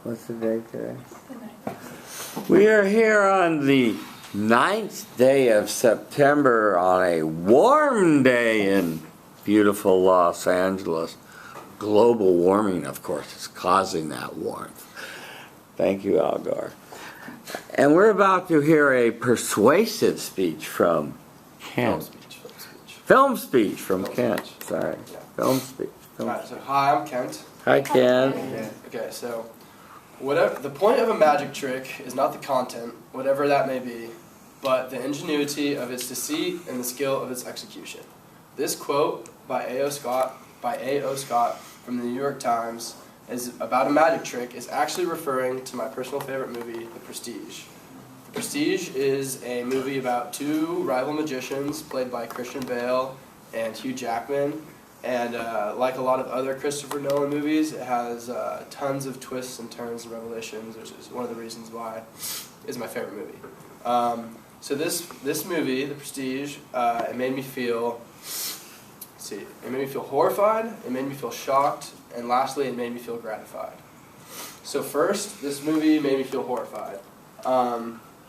What's the date today? We are here on the 9th day of September on a warm day in beautiful Los Angeles. Global warming, of course, is causing that warmth. Thank you, Al Gore. And we're about to hear a persuasive speech from Kent. Film speech from Kent. Sorry. Yeah. Film speech. Alright, so hi, I'm Kent. Hi, Kent. Okay, so the point of a magic trick is not the content, whatever that may be, but the ingenuity of its deceit and the skill of its execution. This quote by A.O. Scott from the New York Times is about a magic trick is actually referring to my personal favorite movie, The Prestige. The Prestige is a movie about two rival magicians played by Christian Bale and Hugh Jackman. And like a lot of other Christopher Nolan movies, it has tons of twists and turns and revelations, which is one of the reasons why it's my favorite movie. So this movie, The Prestige, it made me feel, it made me feel horrified, it made me feel shocked, and lastly, it made me feel gratified. So first, this movie made me feel horrified.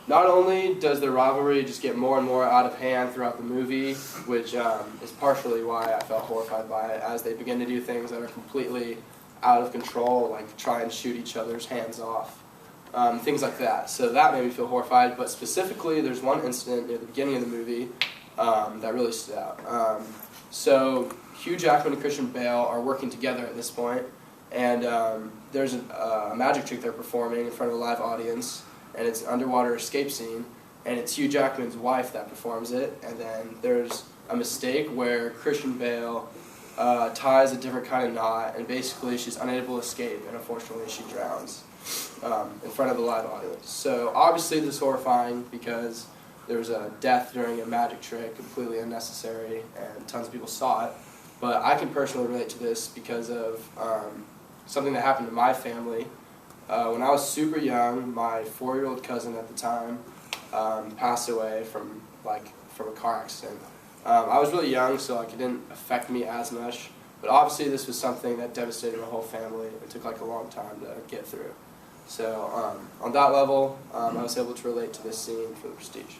Not only does their rivalry just get more and more out of hand throughout the movie, which is partially why I felt horrified by it, as they begin to do things that are completely out of control, like try and shoot each other's hands off, things like that. So that made me feel horrified, but specifically there's one incident near the beginning of the movie that really stood out. So Hugh Jackman and Christian Bale are working together at this point, and there's a magic trick they're performing in front of a live audience. And it's an underwater escape scene, and it's Hugh Jackman's wife that performs it, and then there's a mistake where Christian Bale ties a different kind of knot, and basically she's unable to escape, and unfortunately she drowns in front of a live audience. So obviously this is horrifying because there was a death during a magic trick, completely unnecessary, and tons of people saw it. But I can personally relate to this because of something that happened to my family. When I was super young, my 4-year-old cousin at the time passed away from a car accident. I was really young, so it didn't affect me as much. But obviously, this was something that devastated my whole family. It took a long time to get through. So on that level, I was able to relate to this scene for The Prestige.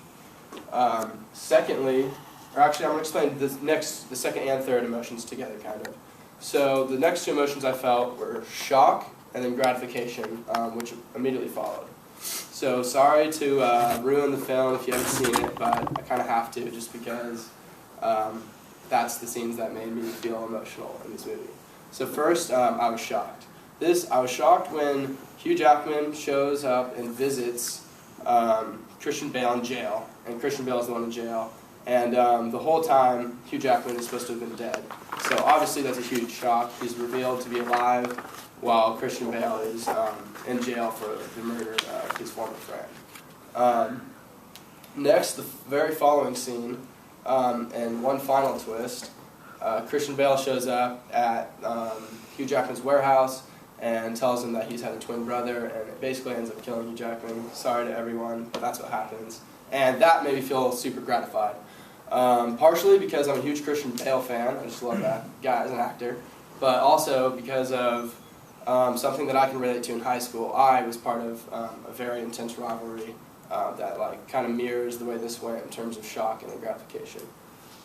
Secondly, or actually, I'm going to explain the second and third emotions together, kind of. So the next two emotions I felt were shock and then gratification, which immediately followed. So sorry to ruin the film if you haven't seen it, but I kind of have to just because that's the scenes that made me feel emotional in this movie. So first, I was shocked. I was shocked when Hugh Jackman shows up and visits Christian Bale in jail, and Christian Bale is the one in jail. And the whole time, Hugh Jackman is supposed to have been dead. So obviously that's a huge shock. He's revealed to be alive, while Christian Bale is in jail for the murder of his former friend. Next, the very following scene, and one final twist, Christian Bale shows up at Hugh Jackman's warehouse and tells him that he's had a twin brother, and it basically ends up killing Hugh Jackman. Sorry to everyone, but that's what happens. And that made me feel super gratified. Partially because I'm a huge Christian Bale fan, I just love that guy as an actor, but also because of something that I can relate to in high school. I was part of a very intense rivalry that kind of mirrors the way this went in terms of shock and gratification.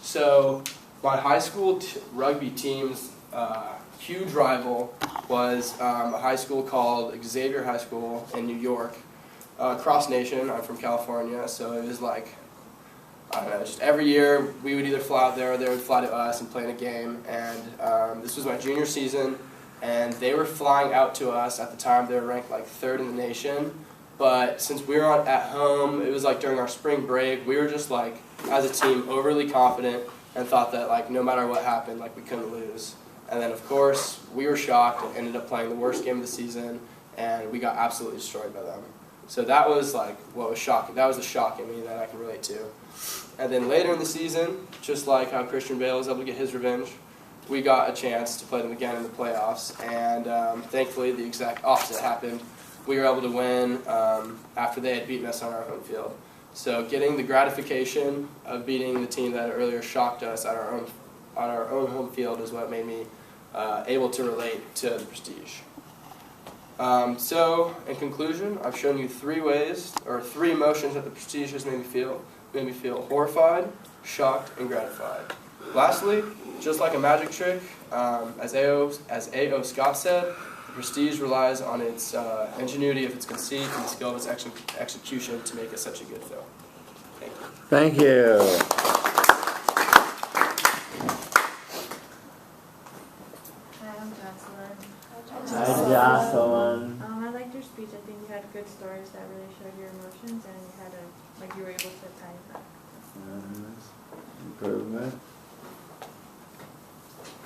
So my high school rugby team's huge rival was a high school called Xavier High School in New York. Cross nation, I'm from California, so it was I don't know, just every year we would either fly out there or they would fly to us and play in a game. And this was my junior season. And they were flying out to us. At the time, they were ranked 3rd in the nation. But since we were at home, it was during our spring break, we were just as a team, overly confident and thought that no matter what happened, we couldn't lose. And then of course, we were shocked and ended up playing the worst game of the season, and we got absolutely destroyed by them. So that was what was shocking. That was the shock in me that I can relate to. And then later in the season, just like how Christian Bale was able to get his revenge, we got a chance to play them again in the playoffs, and thankfully the exact opposite happened. We were able to win after they had beaten us on our home field. So getting the gratification of beating the team that earlier shocked us at our own home field is what made me able to relate to The Prestige. So, in conclusion, I've shown you three ways, or three emotions that the Prestige has made me feel. Made me feel horrified, shocked, and gratified. Lastly, just like a magic trick, as A.O. Scott said, the Prestige relies on its ingenuity of its conceit and the skill of its execution to make it such a good film. Thank you. Thank you. Hi, I'm Jocelyn. Hi, Jocelyn. I liked your speech. I think you had good stories that really showed your emotions, and you had you were able to tie it back. Improvement.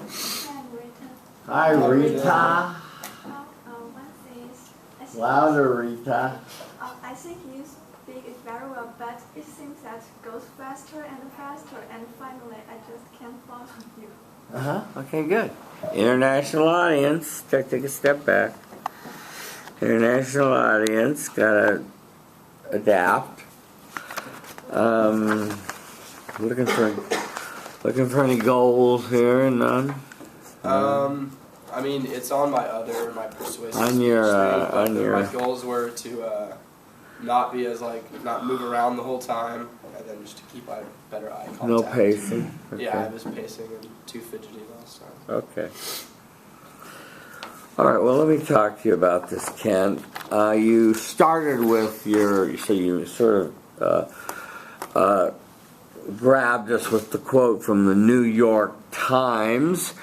Hi, Rita. Hi, Rita. One thing is, I think, Louder, Rita. I think you speak it very well, but it seems that it goes faster, and finally I just can't follow you. Okay, good. International audience. Take a step back. International audience. Gotta adapt. Looking for any goals here? None. I mean, it's on my persuasive On your, speech thing, on my goals were to not be as not move around the whole time, and then just to keep better eye contact. No pacing. Okay. Yeah, I was pacing and too fidgety last time. Okay. All right. Well, let me talk to you about this, Ken. You started with you sort of grabbed us with the quote from the New York Times.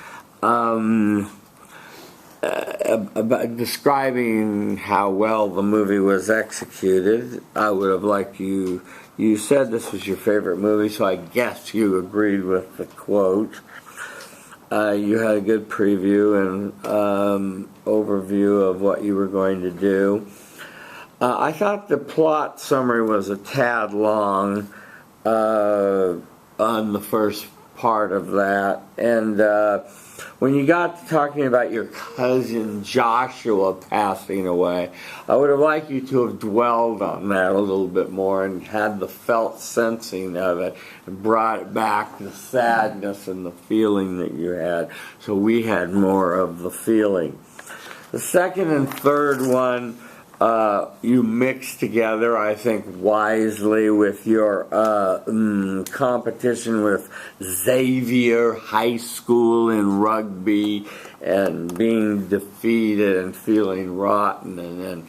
About describing how well the movie was executed. I would have liked you said this was your favorite movie, so I guess you agreed with the quote. You had a good preview and overview of what you were going to do. I thought the plot summary was a tad long on the first part of that, and when you got to talking about your cousin Joshua passing away, I would have liked you to have dwelled on that a little bit more and had the felt sensing of it and brought it back, the sadness and the feeling that you had, so we had more of the feeling. The second and third one you mixed together, I think, wisely with your competition with Xavier High School in rugby and being defeated and feeling rotten and then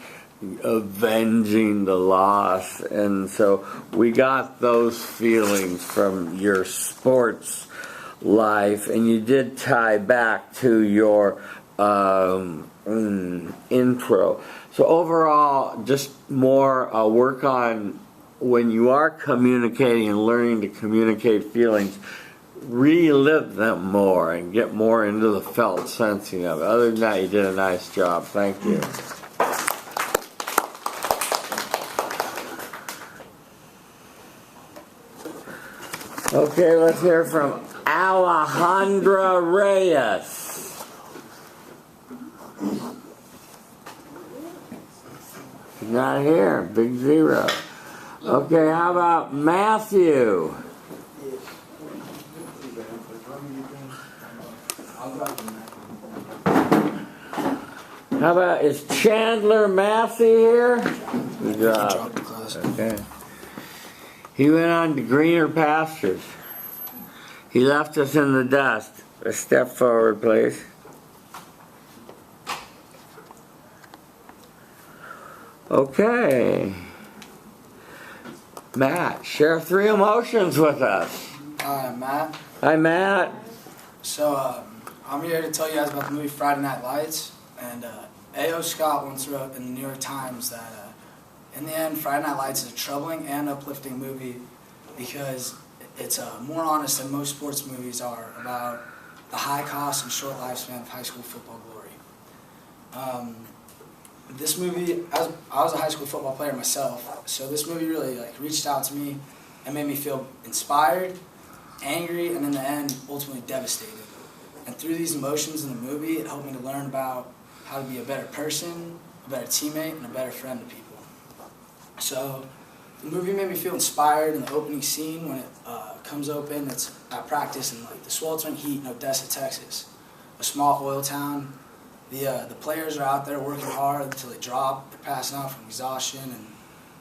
avenging the loss. And so we got those feelings from your sports life, and you did tie back to your intro. So overall, just more work on when you are communicating and learning to communicate feelings, relive them more and get more into the felt sensing of it. Other than that, you did a nice job. Thank you. Okay, let's hear from Alejandra Reyes. Not here. Big zero. Okay, how about Matthew? How about, is Chandler Massey here? Good job. Okay. He went on to greener pastures. He left us in the dust. A step forward, please. Okay. Matt, share three emotions with us. Hi, Matt. Hi, Matt. So, I'm here to tell you guys about the movie Friday Night Lights. And A.O. Scott once wrote in the New York Times that in the end, Friday Night Lights is a troubling and uplifting movie because it's more honest than most sports movies are about the high cost and short lifespan of high school football glory. This movie, I was a high school football player myself, so this movie really reached out to me and made me feel inspired, angry, and in the end, ultimately devastated. And through these emotions in the movie, it helped me to learn about how to be a better person, a better teammate, and a better friend to people. So the movie made me feel inspired in the opening scene when it comes open. It's at practice in the sweltering heat in Odessa, Texas, a small oil town. The players are out there working hard until they drop. They're passing out from exhaustion, and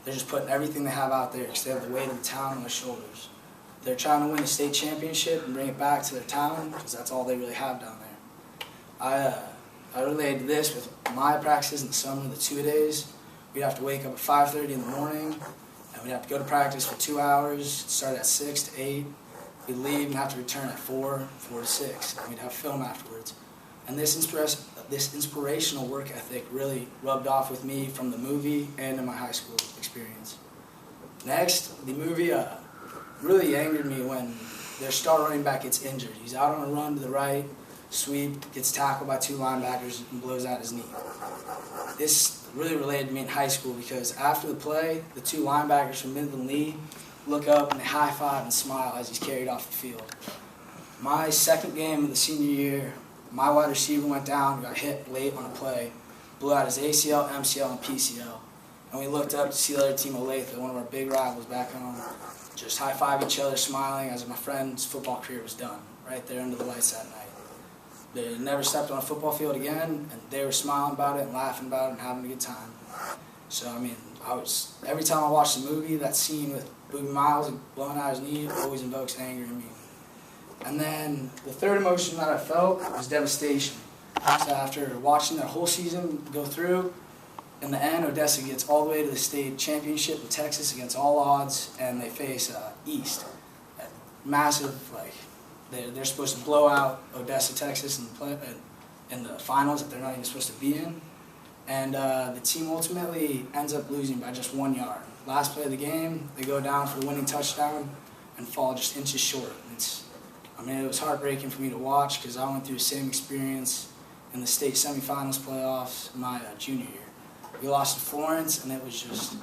they're just putting everything they have out there because they have the weight of the town on their shoulders. They're trying to win the state championship and bring it back to their town because that's all they really have down there. I related this with my practices in the summer, the two-a-days. We'd have to wake up at 5:30 in the morning, and we'd have to go to practice for 2 hours, start at 6 to 8. We'd leave and have to return at 4 to 6, and we'd have film afterwards. And this inspirational work ethic really rubbed off with me from the movie and in my high school experience. Next, the movie really angered me when their star running back gets injured. He's out on a run to the right, sweep, gets tackled by 2 linebackers, and blows out his knee. This really related to me in high school because after the play, the 2 linebackers from Midland Lee look up and they high-five and smile as he's carried off the field. My second game of the senior year, my wide receiver went down, got hit late on a play, blew out his ACL, MCL, and PCL. And we looked up to see the other team, Olathe, one of our big rivals back home, just high-five each other, smiling as my friend's football career was done, right there under the lights that night. They never stepped on a football field again, and they were smiling about it and laughing about it and having a good time. So, I mean, every time I watch the movie, that scene with Boobie Miles blowing out his knee always invokes anger in me. And then the third emotion that I felt was devastation. So after watching that whole season go through, in the end, Odessa gets all the way to the state championship in Texas against all odds, and they face East. Massive, like, they're supposed to blow out Odessa, Texas in the finals that they're not even supposed to be in. And the team ultimately ends up losing by just 1 yard. Last play of the game, they go down for the winning touchdown and fall just inches short. It was heartbreaking for me to watch because I went through the same experience in the state semifinals playoffs my junior year. We lost to Florence, and it was just,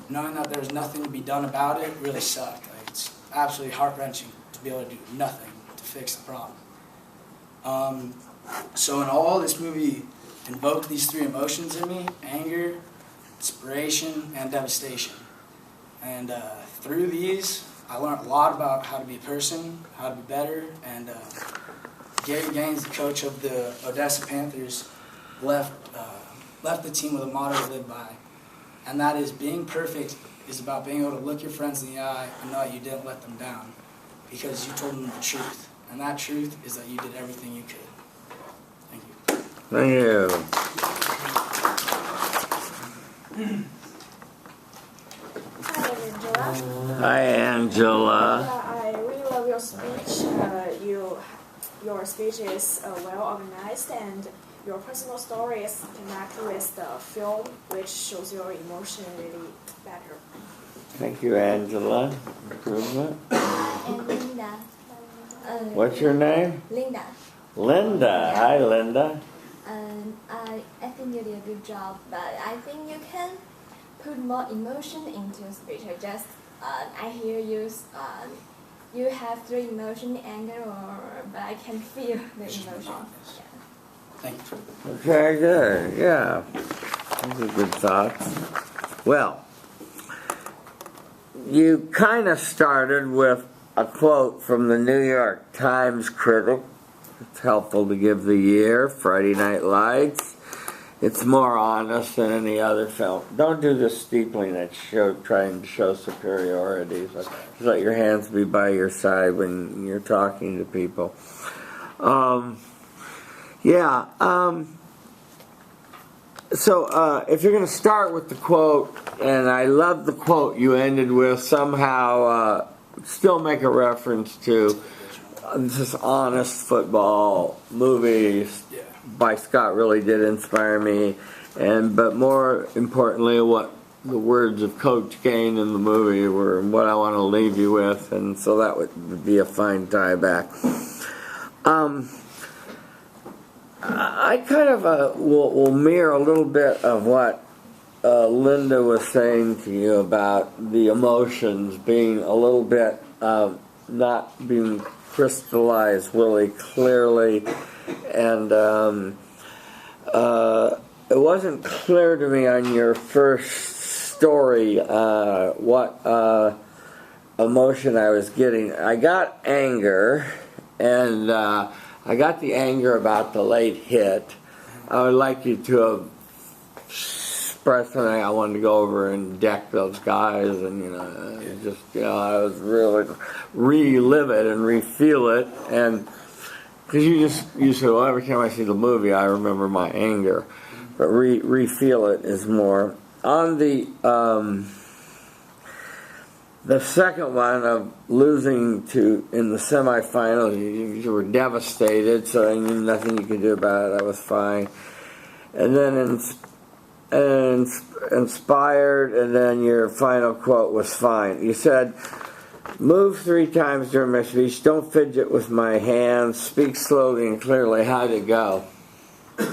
knowing that there was nothing to be done about it really sucked. Like, it's absolutely heart-wrenching to be able to do nothing to fix the problem. So in all, this movie invoked these 3 emotions in me: anger, inspiration, and devastation. And through these, I learned a lot about how to be a person, how to be better, and Gary Gaines, the coach of the Odessa Panthers, left the team with a motto to live by, and that is being perfect is about being able to look your friends in the eye and know that you didn't let them down because you told them the truth, and that truth is that you did everything you could. Thank you. Thank you. Hi, Angela. Hi, Angela. I really love your speech. Your speech is well organized, and your personal stories connect with the film, which shows your emotion really better. Thank you, Angela. Improvement. And Linda. What's your name? Linda. Linda. Hi, Linda. I think you did a good job, but I think you can put more emotion into your speech. I hear you. You have 3 emotion, anger, but I can feel the emotion. Yeah. Thank you. Okay, good. Yeah. Those are good thoughts. Well, you kind of started with a quote from the New York Times critic. It's helpful to give the year, Friday Night Lights. It's more honest than any other film. Don't do the steepling that's trying to show superiority. Just let your hands be by your side when you're talking to people. So if you're going to start with the quote, and I love the quote you ended with, somehow still make a reference to this honest football movie by Scott really did inspire me, but more importantly, what the words of Coach Kane in the movie were what I want to leave you with, and so that would be a fine tie back. I kind of will mirror a little bit of what Linda was saying to you about the emotions being a little bit not being crystallized really clearly, and it wasn't clear to me on your first story what emotion I was getting. I got anger, and I got the anger about the late hit. I would like you to have expressed tonight. I wanted to go over and deck those guys, and just I was really relive it and re-feel it, and because you said, well, every time I see the movie, I remember my anger, but re-feel it is more on the second one of losing in the semifinals. You were devastated, so nothing you could do about it. That was fine. And then inspired, and then your final quote was fine. You said, move 3 times during my speech, don't fidget with my hands, speak slowly and clearly. How'd it go? I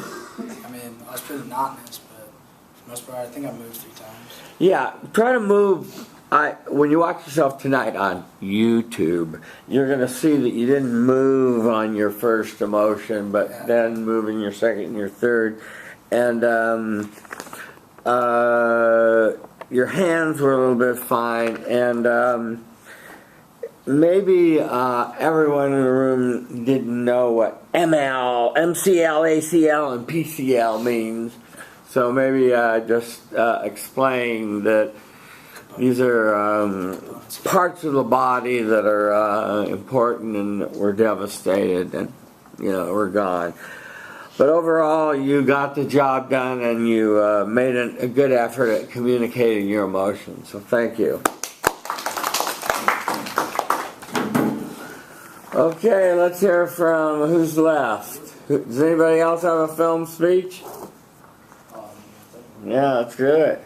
mean, I was pretty monotonous, but for the most part, I think I moved 3 times. Yeah, try to move. When you watch yourself tonight on YouTube, you're going to see that you didn't move on your first emotion, but then move in your second and your third. And your hands were a little bit fine. And maybe everyone in the room didn't know what ML, MCL, ACL, and PCL means. So maybe just explain that these are parts of the body that are important and that were devastated and, were gone. But overall, you got the job done and you made a good effort at communicating your emotions. So thank you. Okay, let's hear from who's left. Does anybody else have a film speech? Yeah, let's do it.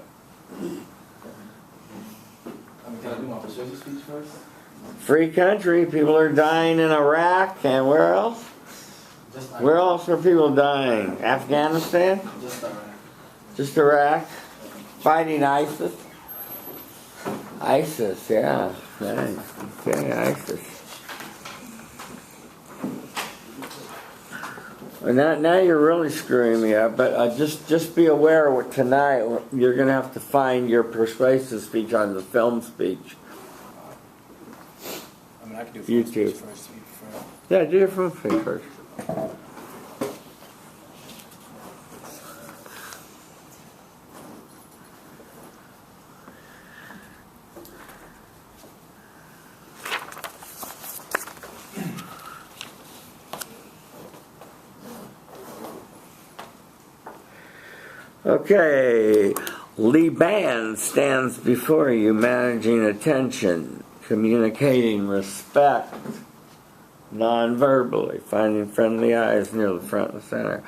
Can I do my persuasive speech first? Free country, people are dying in Iraq, and where else? Where else are people dying? Afghanistan? Just Iraq. Just Iraq? Fighting ISIS? ISIS, yeah. Nice. Okay, ISIS. Well, now you're really screwing me up, but just be aware tonight you're going to have to find your persuasive speech on the film speech. I mean, I could do film speech first if you prefer. Yeah, do your film speech first. Okay, Lee Band stands before you, managing attention, communicating respect, non-verbally, finding friendly eyes near the front and center.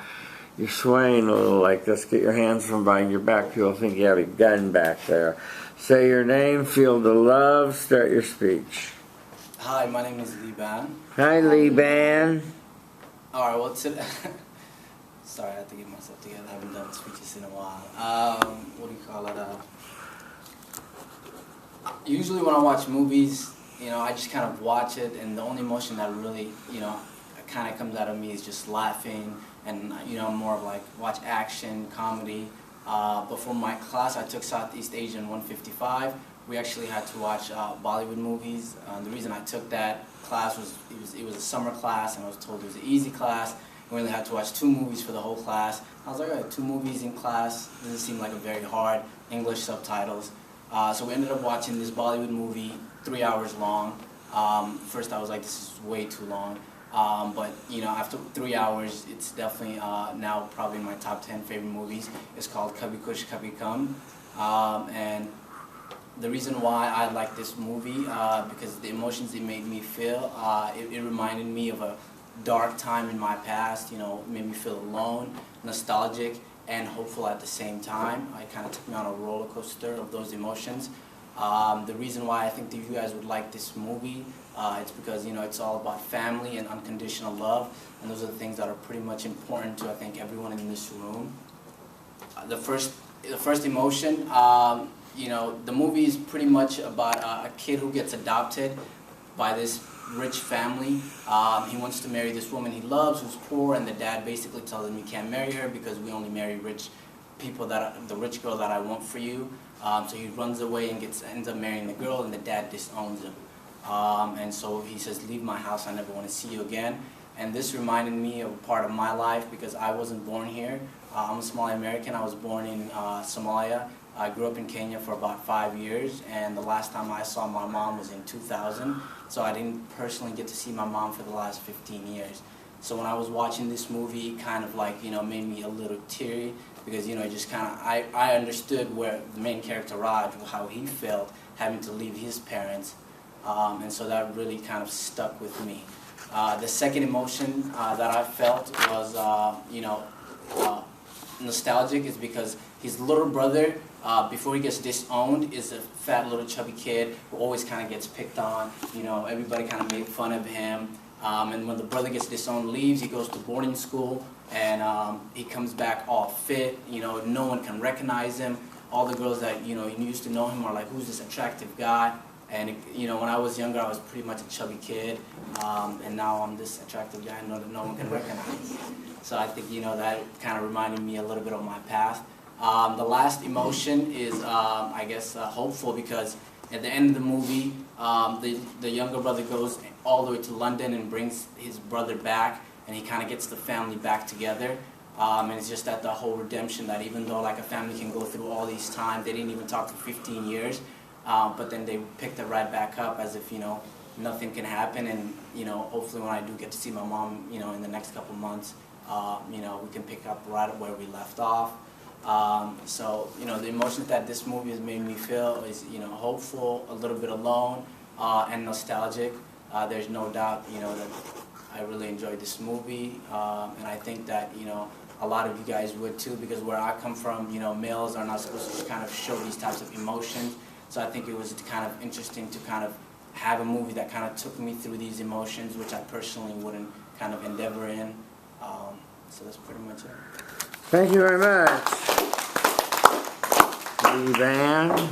You're swaying a little like this. Get your hands from behind your back. People think you have a gun back there. Say your name, feel the love, start your speech. Hi, my name is Lee Ban. Hi, Lee Band. Alright, well, today... Sorry, I have to get myself together. I haven't done speeches in a while. What do you call it? Usually when I watch movies, I just kind of watch it, and the only emotion that really, kind of comes out of me is just laughing, and, more of like watch action, comedy. But for my class, I took Southeast Asian 155. We actually had to watch Bollywood movies. The reason I took that class was it was a summer class, and I was told it was an easy class. We only had to watch 2 movies for the whole class. I was like, all right, 2 movies in class doesn't seem like a very hard, English subtitles. So we ended up watching this Bollywood movie, 3 hours long. First I was like, this is way too long. But after 3 hours, it's definitely now probably my top 10 favorite movies. It's called Kabhi Kush Kabhi Gum. And the reason why I like this movie, because the emotions it made me feel, it reminded me of a dark time in my past, made me feel alone, nostalgic, and hopeful at the same time. It kind of took me on a roller coaster of those emotions. The reason why I think that you guys would like this movie, it's because, it's all about family and unconditional love, and those are the things that are pretty much important to, I think, everyone in this room. The first emotion, the movie is pretty much about a kid who gets adopted by this rich family. He wants to marry this woman he loves who's poor, and the dad basically tells him he can't marry her because we only marry rich people, the rich girl that I want for you. So he runs away and ends up marrying the girl, and the dad disowns him. And so he says, leave my house, I never want to see you again. and this reminded me of a part of my life because I wasn't born here. I'm a Somali American. I was born in Somalia. I grew up in Kenya for about 5 years, and the last time I saw my mom was in 2000, so I didn't personally get to see my mom for the last 15 years. So when I was watching this movie, it kind of like, made me a little teary because, it just kind of, I understood where the main character Raj, how he felt having to leave his parents, and so that really kind of stuck with me. The second emotion that I felt was, nostalgic is because his little brother, before he gets disowned, is a fat little chubby kid who always kind of gets picked on. Everybody kind of made fun of him. And when the brother gets disowned, leaves, he goes to boarding school, and he comes back all fit. No one can recognize him. All the girls that used to know him are like, who's this attractive guy? And when I was younger, I was pretty much a chubby kid, and now I'm this attractive guy that no one can recognize. So I think that kind of reminded me a little bit of my past. The last emotion is, I guess, hopeful, because at the end of the movie, the younger brother goes all the way to London and brings his brother back, and he kind of gets the family back together. And it's just that the whole redemption, that even though like a family can go through all these times, they didn't even talk for 15 years, but then they picked it right back up as if, nothing can happen, and, hopefully when I do get to see my mom, in the next couple months, we can pick up right where we left off. So, the emotions that this movie has made me feel is, hopeful, a little bit alone, and nostalgic. There's no doubt, that I really enjoyed this movie, and I think that, a lot of you guys would too, because where I come from, males are not supposed to kind of show these types of emotions. So I think it was kind of interesting to kind of have a movie that kind of took me through these emotions, which I personally wouldn't kind of endeavor in. So that's pretty much it. Thank you very much. Levan.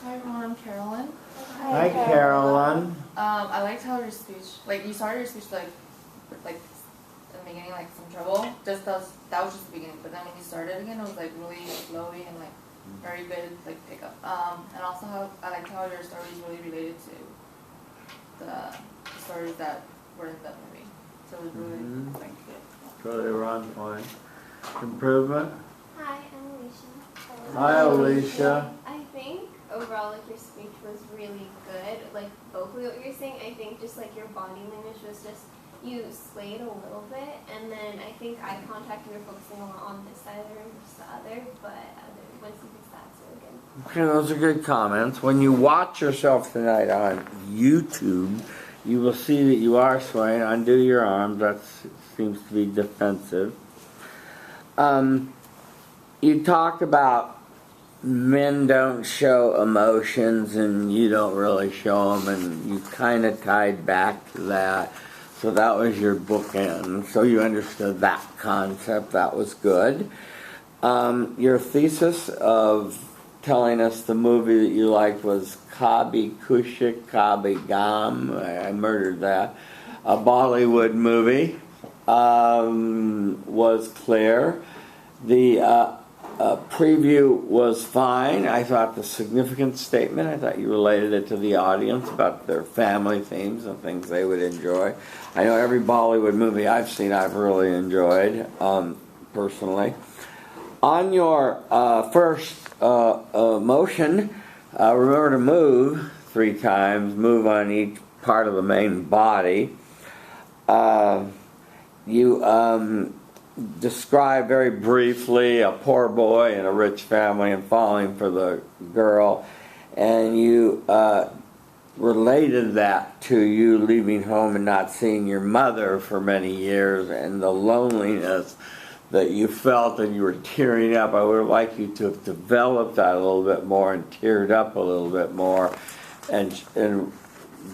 Hi everyone, I'm Carolyn. Hi, Carolyn. I liked how your speech, like you started your speech like in the beginning, like some trouble. That was just the beginning. But then when you started again, it was like really flowy and like very good like pickup. And also I liked how your stories really related to the stories that were in the movie. So it was really thank you. Totally on point. Improvement. Hi, I'm Alicia. Hi, Alicia. I think overall, like, your speech was really good. Like, vocally what you're saying, I think just like your body language was just, you swayed a little bit, and then I think eye contact, you were focusing a lot on this side of the room versus the other, but once you fix that, it's really good. Okay, those are good comments. When you watch yourself tonight on YouTube, you will see that you are swaying. Undo your arms. That seems to be defensive. You talked about men don't show emotions and you don't really show them, and you kind of tied back to that. So that was your bookend. So you understood that concept. That was good. Your thesis of telling us the movie that you liked was Kabi Kushik Kabi Gam. I murdered that. A Bollywood movie was clear. The preview was fine. I thought the significant statement, I thought you related it to the audience about their family themes and things they would enjoy. I know every Bollywood movie I've seen I've really enjoyed, personally. On your first motion, remember to move 3 times, move on each part of the main body. You describe very briefly a poor boy in a rich family and falling for the girl, and you related that to you leaving home and not seeing your mother for many years and the loneliness that you felt, and you were tearing up. I would have liked you to have developed that a little bit more and teared up a little bit more and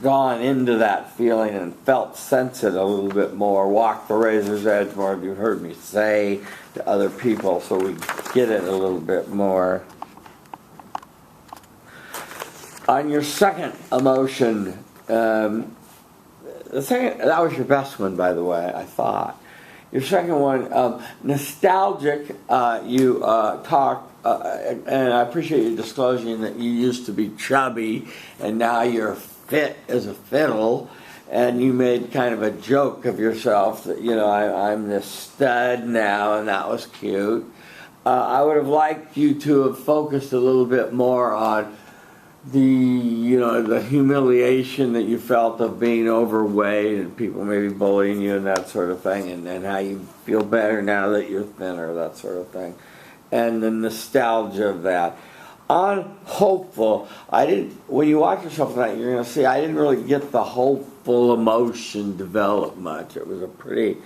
gone into that feeling and felt sensitive a little bit more, walked the razor's edge more, as you heard me say to other people, so we get it a little bit more. On your second emotion, that was your best one, by the way, I thought. Your second one, nostalgic, you talked, and I appreciate you disclosing that you used to be chubby and now you're fit as a fiddle, and you made kind of a joke of yourself that, you know, I'm this stud now, and that was cute. I would have liked you to have focused a little bit more on the, you know, the humiliation that you felt of being overweight and people maybe bullying you and that sort of thing, and then how you feel better now that you're thinner, that sort of thing, and the nostalgia of that. On hopeful, when you watch yourself tonight, you're going to see I didn't really get the hopeful emotion develop much. It was a pretty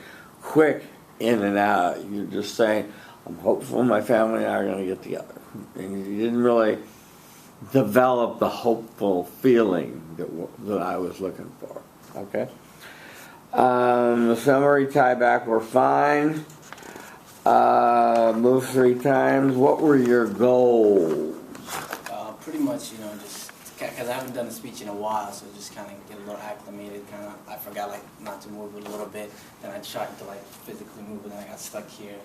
quick in and out. You're just saying, I'm hopeful my family and I are going to get together. And you didn't really develop the hopeful feeling that I was looking for. Okay? The summary, tie back were fine. Move 3 times. What were your goals? Pretty much, you know, just because I haven't done a speech in a while, so just kind of get a little acclimated. Kind of, I forgot like not to move it a little bit. Then I tried to like physically move, and then I got stuck here.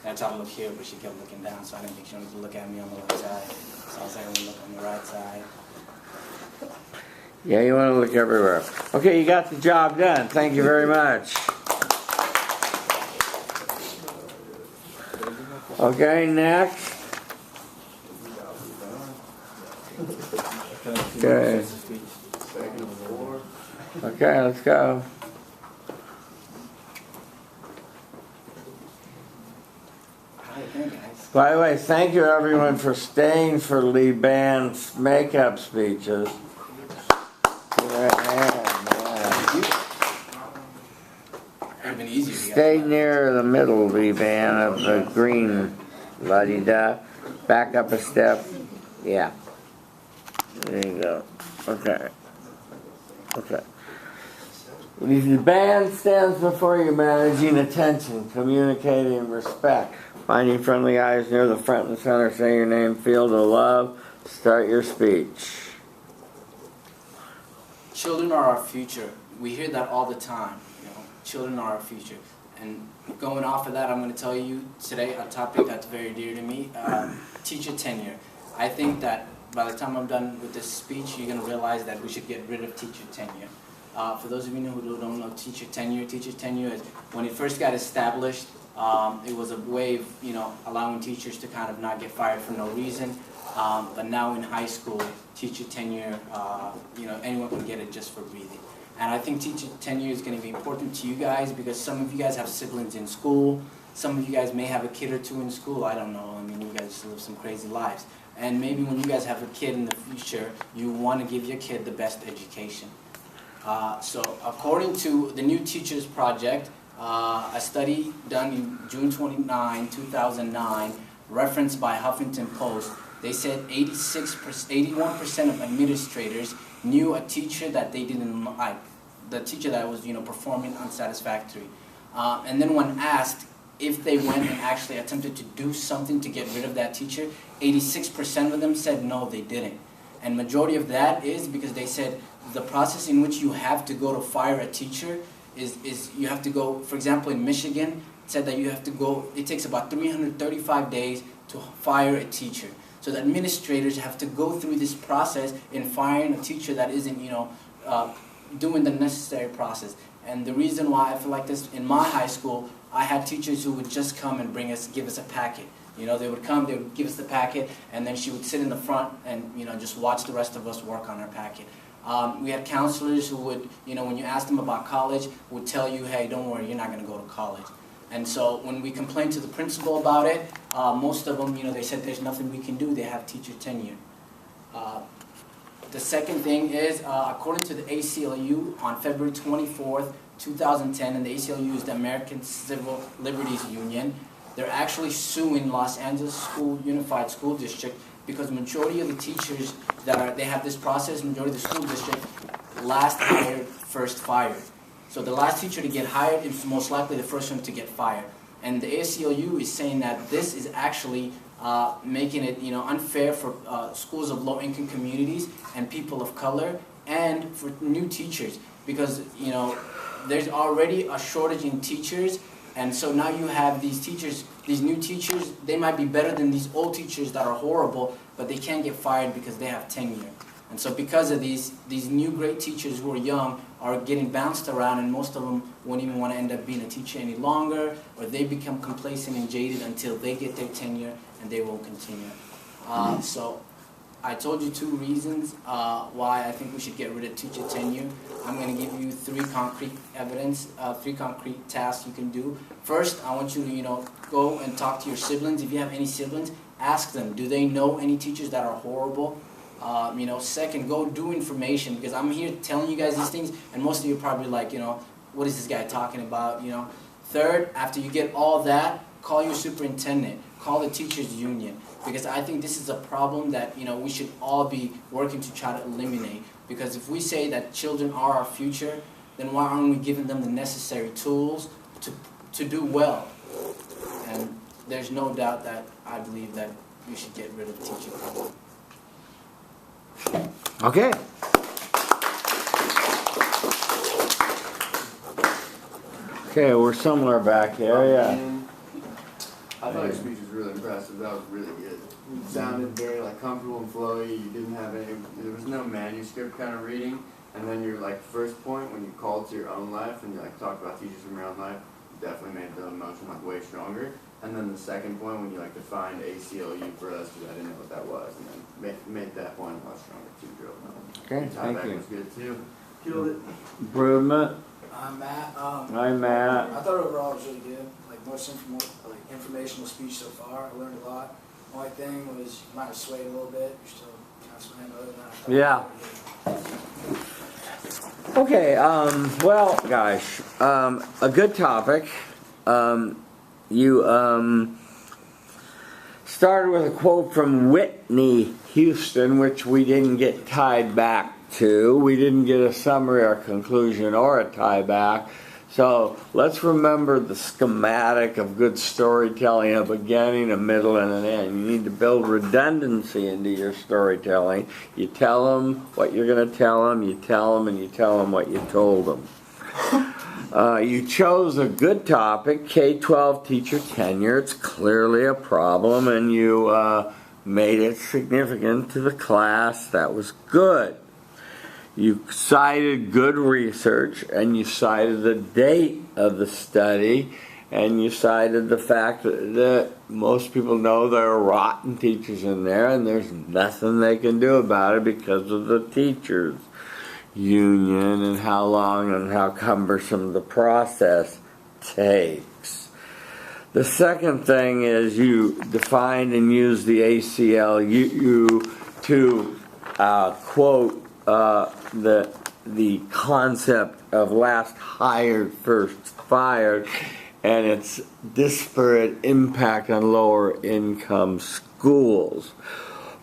And I tried to look here, but she kept looking down, so I didn't think she wanted to look at me on the left side. So I was like, I'm gonna look on the right side. Yeah, you want to look everywhere. Okay, you got the job done. Thank you very much. Okay, next. Okay. Okay, let's go. By the way, thank you everyone for staying for Lee Band's makeup speeches. Stay near the middle, Lee Band, of the green la-di-da. Back up a step. Yeah. There you go. Okay. Okay. The band stands before you, managing attention, communicating respect, finding friendly eyes near the front and center, say your name, feel the love, start your speech. Children are our future. We hear that all the time. You know, children are our future. And going off of that, I'm going to tell you today a topic that's very dear to me, teacher tenure. I think that by the time I'm done with this speech, you're going to realize that we should get rid of teacher tenure. For those of you who don't know teacher tenure is when it first got established, it was a way of, you know, allowing teachers to kind of not get fired for no reason. But now in high school, teacher tenure, you know, anyone can get it just for breathing. And I think teacher tenure is going to be important to you guys because some of you guys have siblings in school. Some of you guys may have a kid or two in school. I don't know. I mean, you guys live some crazy lives. And maybe when you guys have a kid in the future, you want to give your kid the best education. So according to the New Teachers Project, a study done in June 29, 2009, referenced by Huffington Post, they said 81% of administrators knew a teacher that they didn't like, the teacher that was, you know, performing unsatisfactory. And then when asked if they went and actually attempted to do something to get rid of that teacher, 86% of them said no, they didn't. And majority of that is because they said the process in which you have to go to fire a teacher is you have to go, for example, in Michigan, it said that you have to go, it takes about 335 days to fire a teacher. So the administrators have to go through this process in firing a teacher that isn't, you know, doing the necessary process. And the reason why I feel like this, in my high school, I had teachers who would just come and give us a packet. You know, they would come, they would give us the packet, and then she would sit in the front and, you know, just watch the rest of us work on our packet. We had counselors who would, you know, when you asked them about college, would tell you, hey, don't worry, you're not going to go to college. And so when we complained to the principal about it, most of them, you know, they said there's nothing we can do. They have teacher tenure. The second thing is, according to the ACLU, on February 24th, 2010, and the ACLU is the American Civil Liberties Union, they're actually suing Los Angeles Unified School District because majority of the teachers they have this process, majority of the school district, last hired, first fired. So the last teacher to get hired is most likely the first one to get fired. And the ACLU is saying that this is actually making it, you know, unfair for schools of low-income communities and people of color and for new teachers because, you know, there's already a shortage in teachers, and so now you have these teachers, these new teachers, they might be better than these old teachers that are horrible, but they can't get fired because they have tenure. And so because of these new great teachers who are young are getting bounced around, and most of them won't even want to end up being a teacher any longer, or they become complacent and jaded until they get their tenure and they won't continue. So I told you 2 reasons why I think we should get rid of teacher tenure. I'm going to give you 3 concrete evidence, 3 concrete tasks you can do. First, I want you to, go and talk to your siblings. If you have any siblings, ask them, do they know any teachers that are horrible? Second, go do information, because I'm here telling you guys these things, and most of you are probably like, what is this guy talking about, Third, after you get all that, call your superintendent, call the teachers union, because I think this is a problem that, we should all be working to try to eliminate. Because if we say that children are our future, then why aren't we giving them the necessary tools to do well? And there's no doubt that I believe that we should get rid of teacher tenure. Okay. Okay, we're somewhere back here, yeah. I thought your speech was really impressive. That was really good. It sounded very comfortable and flowy. You didn't have there was no manuscript kind of reading. And then your first point when you called to your own life and you talked about teachers from your own life, definitely made the emotion way stronger. And then the second point when you defined ACLU for us, because I didn't know what that was, and then made that point much stronger too, drilled home. Okay, thank you. Was good too. Killed it. Improvement. I'm Matt. I'm Matt. I thought overall it was really good. Most informational speech so far. I learned a lot. Only thing was you might have swayed a little bit. You're still kind of swaying other than that. Yeah. Okay, well, gosh, a good topic. You started with a quote from Whitney Houston, which we didn't get tied back to. We didn't get a summary or conclusion or a tie back. So let's remember the schematic of good storytelling, a beginning, a middle, and an end. You need to build redundancy into your storytelling. You tell them what you're going to tell them, you tell them, and you tell them what you told them. You chose a good topic, K-12 teacher tenure. It's clearly a problem, and you made it significant to the class. That was good. You cited good research, and you cited the date of the study, and you cited the fact that most people know there are rotten teachers in there, and there's nothing they can do about it because of the teachers union and how long and how cumbersome the process takes. The second thing is you defined and used the ACLU to quote the concept of last hired, first fired, and its disparate impact on lower income schools.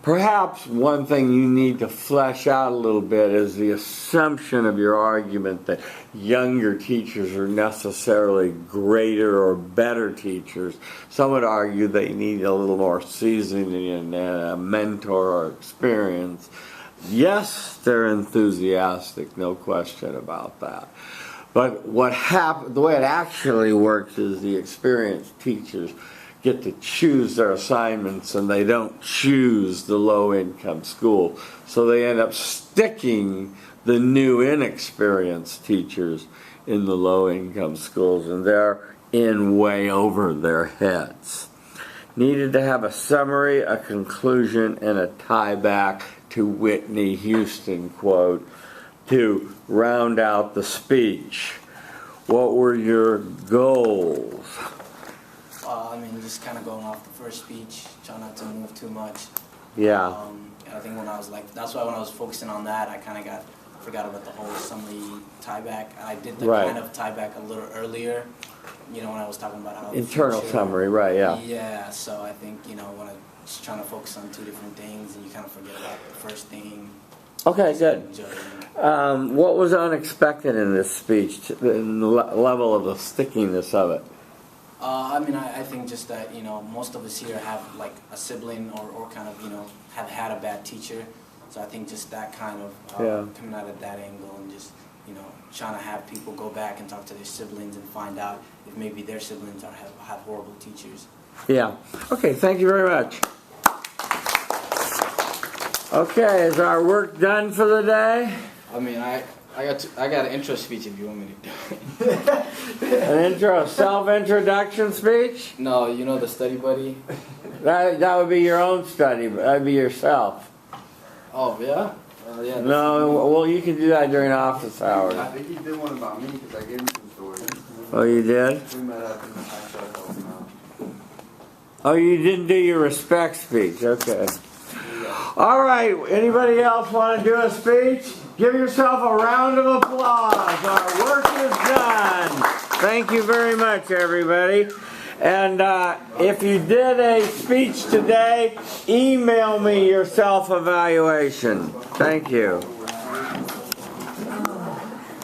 Perhaps one thing you need to flesh out a little bit is the assumption of your argument that younger teachers are necessarily greater or better teachers. Some would argue they need a little more seasoning and a mentor or experience. Yes, they're enthusiastic, no question about that. But the way it actually works is the experienced teachers get to choose their assignments, and they don't choose the low-income school. So they end up sticking the new inexperienced teachers in the low-income schools, and they're in way over their heads. Needed to have a summary, a conclusion, and a tie back to Whitney Houston quote to round out the speech. What were your goals? Just kind of going off the first speech, trying not to move too much. Yeah. I think that's why when I was focusing on that, I kind of forgot about the whole summary tie back. I did the kind of tie back a little earlier, when I was talking about how internal summary, right? Yeah. Yeah. So I think when I was trying to focus on two different things, and you kind of forget about the first thing. Okay, good. What was unexpected in this speech, in the level of the stickiness of it? I think just that, most of us here have a sibling or kind of, have had a bad teacher. So I think just that kind of coming out of that angle and just, trying to have people go back and talk to their siblings and find out if maybe their siblings have horrible teachers. Yeah. Okay, thank you very much. Okay, is our work done for the day? I mean, I got an intro speech if you want me to do it. An intro, self-introduction speech? No, you know the study buddy? That would be your own study, but that'd be yourself. Oh, yeah? Yeah. No, well, you can do that during office hours. I think he did one about me because I gave him some stories. Oh, you did? We met up and I tried to help him out. Oh, you didn't do your respect speech. Okay. All right. Anybody else want to do a speech? Give yourself a round of applause. Our work is done. Thank you very much, everybody. And if you did a speech today, email me your self-evaluation. Thank you.